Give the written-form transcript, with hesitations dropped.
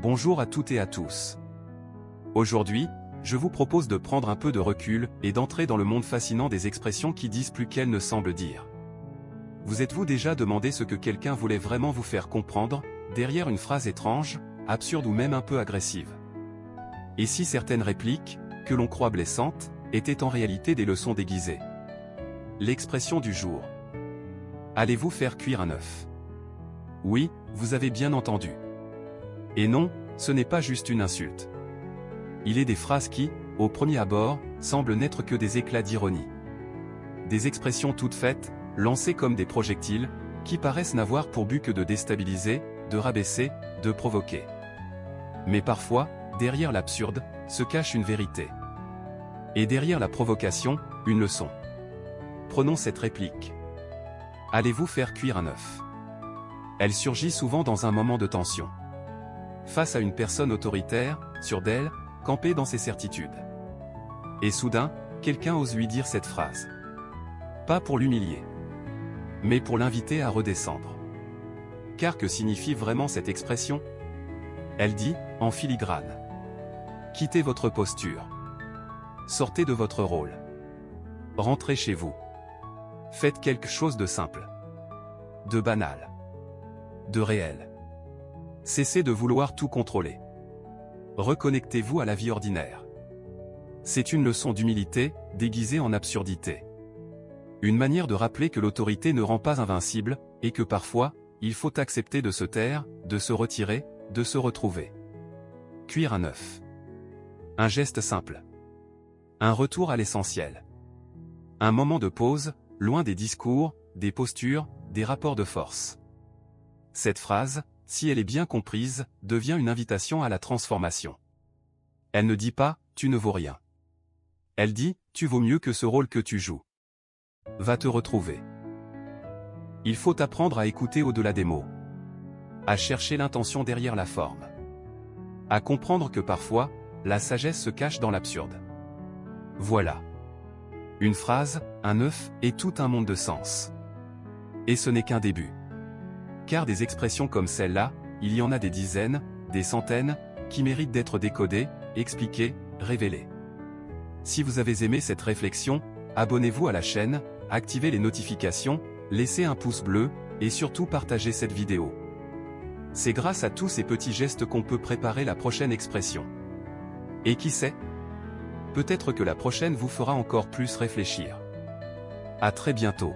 Bonjour à toutes et à tous. Aujourd'hui, je vous propose de prendre un peu de recul et d'entrer dans le monde fascinant des expressions qui disent plus qu'elles ne semblent dire. Vous êtes-vous déjà demandé ce que quelqu'un voulait vraiment vous faire comprendre, derrière une phrase étrange, absurde ou même un peu agressive? Et si certaines répliques, que l'on croit blessantes, étaient en réalité des leçons déguisées? L'expression du jour. Allez-vous faire cuire un œuf? Oui, vous avez bien entendu. Et non, ce n'est pas juste une insulte. Il est des phrases qui, au premier abord, semblent n'être que des éclats d'ironie. Des expressions toutes faites, lancées comme des projectiles, qui paraissent n'avoir pour but que de déstabiliser, de rabaisser, de provoquer. Mais parfois, derrière l'absurde, se cache une vérité. Et derrière la provocation, une leçon. Prenons cette réplique. Allez-vous faire cuire un œuf? Elle surgit souvent dans un moment de tension. Face à une personne autoritaire, sûre d'elle, campée dans ses certitudes. Et soudain, quelqu'un ose lui dire cette phrase. Pas pour l'humilier, mais pour l'inviter à redescendre. Car que signifie vraiment cette expression? Elle dit, en filigrane. Quittez votre posture. Sortez de votre rôle. Rentrez chez vous. Faites quelque chose de simple. De banal. De réel. Cessez de vouloir tout contrôler. Reconnectez-vous à la vie ordinaire. C'est une leçon d'humilité, déguisée en absurdité. Une manière de rappeler que l'autorité ne rend pas invincible, et que parfois, il faut accepter de se taire, de se retirer, de se retrouver. Cuire un œuf. Un geste simple. Un retour à l'essentiel. Un moment de pause, loin des discours, des postures, des rapports de force. Cette phrase, si elle est bien comprise, devient une invitation à la transformation. Elle ne dit pas « tu ne vaux rien ». Elle dit « tu vaux mieux que ce rôle que tu joues ». Va te retrouver. Il faut apprendre à écouter au-delà des mots. À chercher l'intention derrière la forme. À comprendre que parfois, la sagesse se cache dans l'absurde. Voilà. Une phrase, un œuf, et tout un monde de sens. Et ce n'est qu'un début. Car des expressions comme celle-là, il y en a des dizaines, des centaines, qui méritent d'être décodées, expliquées, révélées. Si vous avez aimé cette réflexion, abonnez-vous à la chaîne, activez les notifications, laissez un pouce bleu, et surtout partagez cette vidéo. C'est grâce à tous ces petits gestes qu'on peut préparer la prochaine expression. Et qui sait? Peut-être que la prochaine vous fera encore plus réfléchir. À très bientôt.